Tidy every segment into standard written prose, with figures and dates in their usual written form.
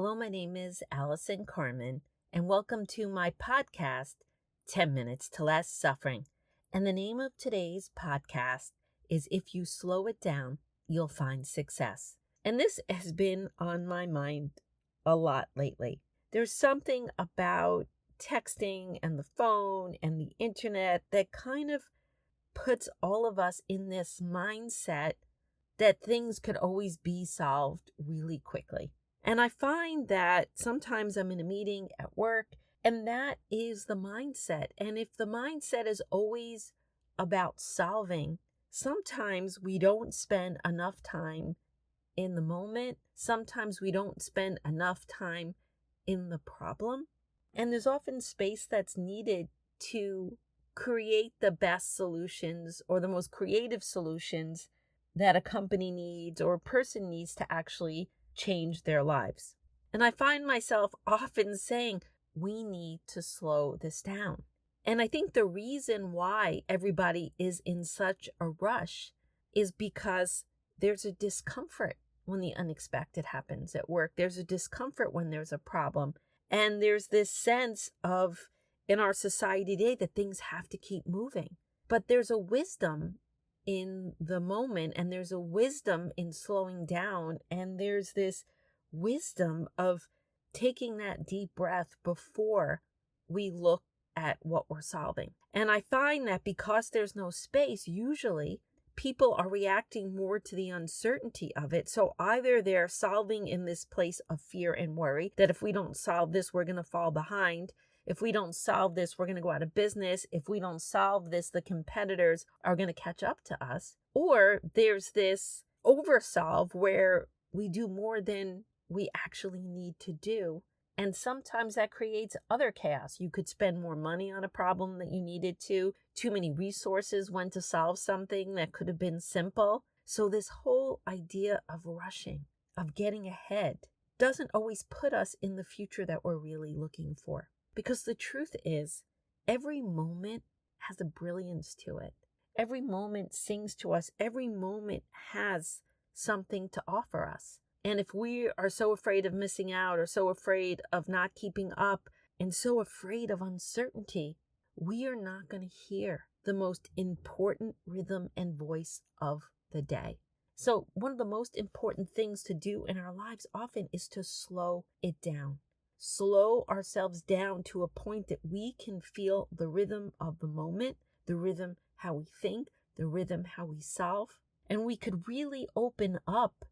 Hello, my name is Allison Carmen, and welcome to my podcast, 10 Minutes to Less Suffering. And the name of today's podcast is If You Slow It Down, You'll Find Success. And this has been on my mind a lot lately. There's something about texting and the phone and the internet that kind of puts all of us in this mindset that things could always be solved really quickly. And I find that sometimes I'm in a meeting at work, and that is the mindset. And if the mindset is always about solving, sometimes we don't spend enough time in the moment. Sometimes we don't spend enough time in the problem. And there's often space that's needed to create the best solutions or the most creative solutions that a company needs or a person needs to actually change their lives. And I find myself often saying, we need to slow this down. And I think the reason why everybody is in such a rush is because there's a discomfort when the unexpected happens at work. There's a discomfort when there's a problem. And there's this sense of, in our society today, that things have to keep moving. But there's a wisdom in the moment, and there's a wisdom in slowing down, and there's this wisdom of taking that deep breath before we look at what we're solving. And I find that because there's no space, usually people are reacting more to the uncertainty of it. So either they're solving in this place of fear and worry that if we don't solve this, we're going to fall behind. If we don't solve this, we're going to go out of business. If we don't solve this, the competitors are going to catch up to us. Or there's this oversolve where we do more than we actually need to do. And sometimes that creates other chaos. You could spend more money on a problem that you needed to. Too many resources went to solve something that could have been simple. So this whole idea of rushing, of getting ahead, doesn't always put us in the future that we're really looking for. Because the truth is, every moment has a brilliance to it. Every moment sings to us. Every moment has something to offer us. And if we are so afraid of missing out or so afraid of not keeping up and so afraid of uncertainty, we are not going to hear the most important rhythm and voice of the day. So one of the most important things to do in our lives often is to slow it down. Slow ourselves down to a point that we can feel the rhythm of the moment, the rhythm how we think, the rhythm how we solve, and we could really open up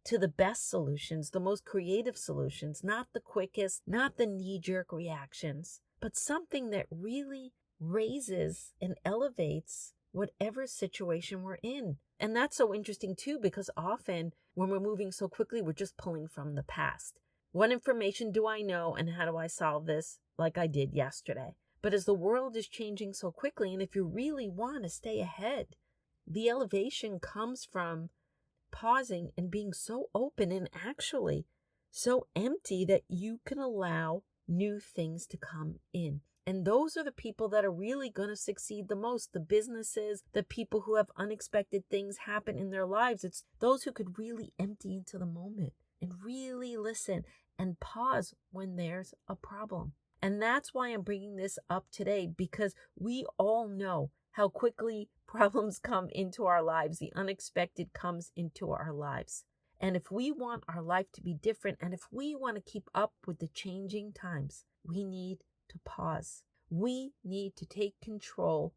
to the best solutions, the most creative solutions, not the quickest, not the knee-jerk reactions, but something that really raises and elevates whatever situation we're in. And that's so interesting too, because often when we're moving so quickly, we're just pulling from the past. What information do I know and how do I solve this like I did yesterday? But as the world is changing so quickly, and if you really want to stay ahead, the elevation comes from pausing and being so open and actually so empty that you can allow new things to come in. And those are the people that are really going to succeed the most. The businesses, the people who have unexpected things happen in their lives. It's those who could really empty into the moment and really listen and pause when there's a problem. And that's why I'm bringing this up today, because we all know how quickly problems come into our lives. The unexpected comes into our lives. And if we want our life to be different, and if we want to keep up with the changing times, we need to pause. We need to take control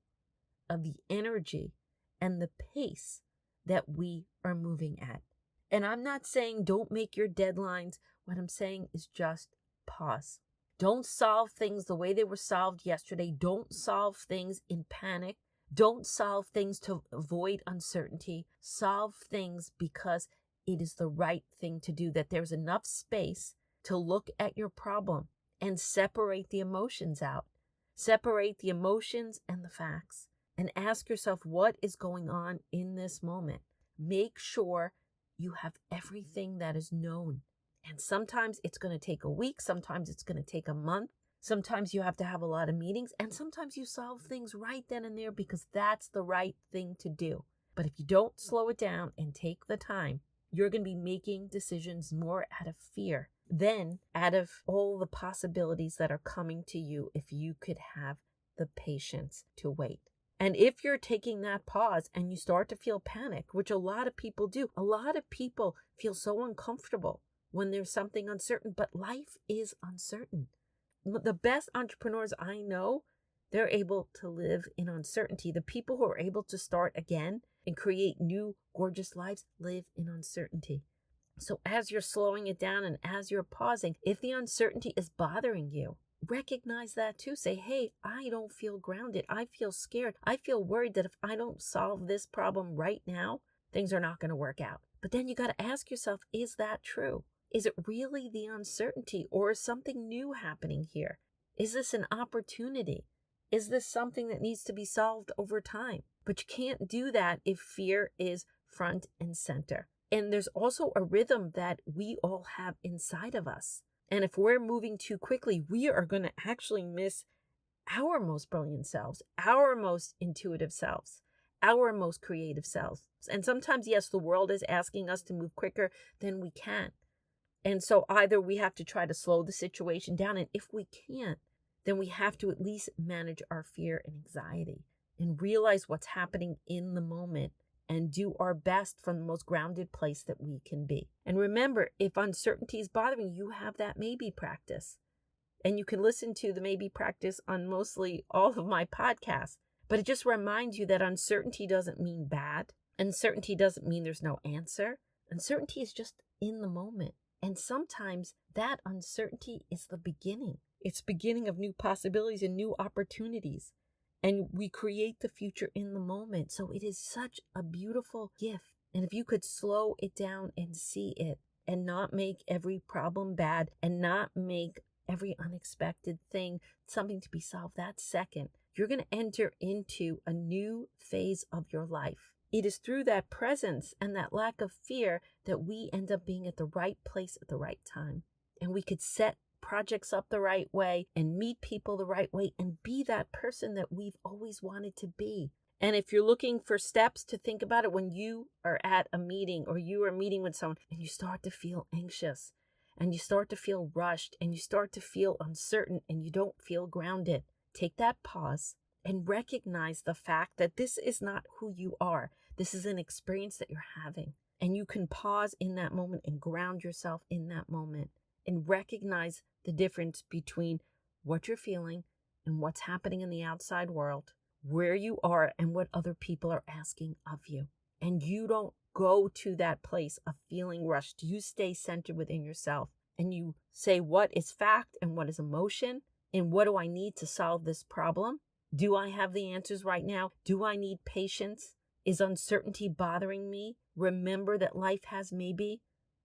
of the energy and the pace that we are moving at. And I'm not saying don't make your deadlines. What I'm saying is just pause. Don't solve things the way they were solved yesterday. Don't solve things in panic. Don't solve things to avoid uncertainty. Solve things because it is the right thing to do, that there's enough space to look at your problem and separate the emotions out. Separate the emotions and the facts and ask yourself what is going on in this moment. Make sure you have everything that is known. And sometimes it's going to take a week. Sometimes it's going to take a month. Sometimes you have to have a lot of meetings, and sometimes you solve things right then and there because that's the right thing to do. But if you don't slow it down and take the time, you're going to be making decisions more out of fear Then, out of all the possibilities that are coming to you, if you could have the patience to wait. And if you're taking that pause and you start to feel panic, which a lot of people do, a lot of people feel so uncomfortable when there's something uncertain, but life is uncertain. The best entrepreneurs I know, they're able to live in uncertainty. The people who are able to start again and create new, gorgeous lives live in uncertainty. So as you're slowing it down and as you're pausing, if the uncertainty is bothering you, recognize that too. Say, hey, I don't feel grounded. I feel scared. I feel worried that if I don't solve this problem right now, things are not going to work out. But then you got to ask yourself, is that true? Is it really the uncertainty, or is something new happening here? Is this an opportunity? Is this something that needs to be solved over time? But you can't do that if fear is front and center. And there's also a rhythm that we all have inside of us. And if we're moving too quickly, we are going to actually miss our most brilliant selves, our most intuitive selves, our most creative selves. And sometimes, yes, the world is asking us to move quicker than we can. And so either we have to try to slow the situation down, and if we can't, then we have to at least manage our fear and anxiety and realize what's happening in the moment and do our best from the most grounded place that we can be. And remember, if uncertainty is bothering you, have that maybe practice. And you can listen to the maybe practice on mostly all of my podcasts. But it just reminds you that uncertainty doesn't mean bad. Uncertainty doesn't mean there's no answer. Uncertainty is just in the moment. And sometimes that uncertainty is the beginning. It's beginning of new possibilities and new opportunities. And we create the future in the moment. So it is such a beautiful gift. And if you could slow it down and see it and not make every problem bad and not make every unexpected thing something to be solved that second, you're going to enter into a new phase of your life. It is through that presence and that lack of fear that we end up being at the right place at the right time. And we could set projects up the right way and meet people the right way and be that person that we've always wanted to be. And if you're looking for steps to think about it, when you are at a meeting or you are meeting with someone and you start to feel anxious and you start to feel rushed and you start to feel uncertain and you don't feel grounded, take that pause and recognize the fact that this is not who you are. This is an experience that you're having. And you can pause in that moment and ground yourself in that moment and recognize the difference between what you're feeling and what's happening in the outside world, where you are and what other people are asking of you. And you don't go to that place of feeling rushed. You stay centered within yourself and you say, what is fact and what is emotion? And what do I need to solve this problem? Do I have the answers right now? Do I need patience? Is uncertainty bothering me? Remember that life has maybe.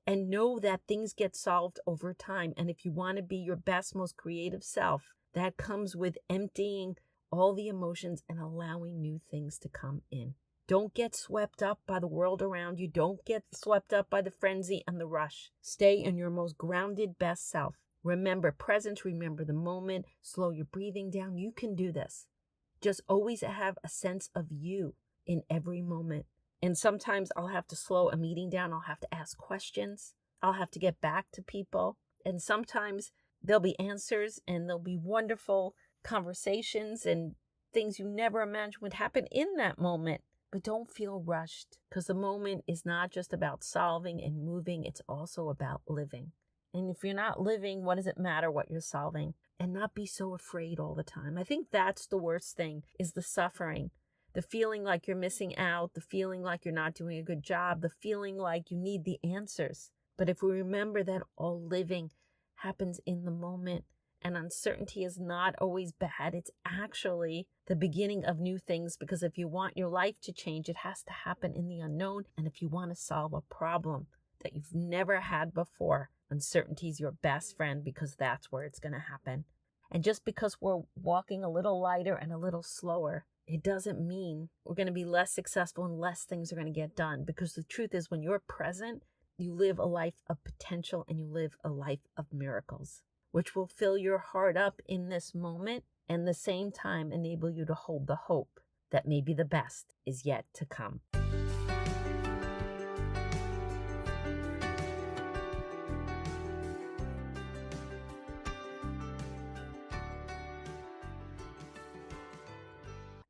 And know that things get solved over time. And if you want to be your best, most creative self, that comes with emptying all the emotions and allowing new things to come in. Don't get swept up by the world around you. Don't get swept up by the frenzy and the rush. Stay in your most grounded, best self. Remember presence, remember the moment. Slow your breathing down. You can do this. Just always have a sense of you in every moment. And sometimes I'll have to slow a meeting down. I'll have to ask questions. I'll have to get back to people. And sometimes there'll be answers and there'll be wonderful conversations and things you never imagined would happen in that moment. But don't feel rushed, because the moment is not just about solving and moving. It's also about living. And if you're not living, what does it matter what you're solving? And not be so afraid all the time. I think that's the worst thing, is the suffering. The feeling like you're missing out, the feeling like you're not doing a good job, the feeling like you need the answers. But if we remember that all living happens in the moment, and uncertainty is not always bad, it's actually the beginning of new things, because if you want your life to change, it has to happen in the unknown. And if you want to solve a problem that you've never had before, uncertainty is your best friend, because that's where it's going to happen. And just because we're walking a little lighter and a little slower, it doesn't mean we're going to be less successful and less things are going to get done. Because the truth is, when you're present, you live a life of potential and you live a life of miracles, which will fill your heart up in this moment and at the same time enable you to hold the hope that maybe the best is yet to come.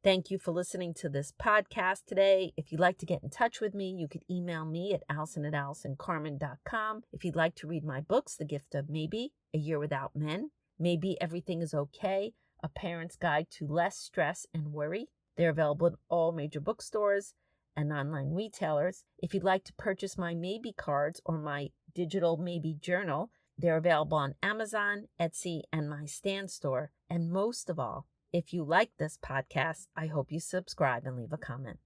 Thank you for listening to this podcast today. If you'd like to get in touch with me, you could email me at allison@allisoncarmen.com. If you'd like to read my books, The Gift of Maybe, A Year Without Men, Maybe Everything is Okay, A Parent's Guide to Less Stress and Worry, they're available in all major bookstores and online retailers. If you'd like to purchase my Maybe cards or my digital Maybe journal, they're available on Amazon, Etsy, and my Stan store. And most of all, if you like this podcast, I hope you subscribe and leave a comment.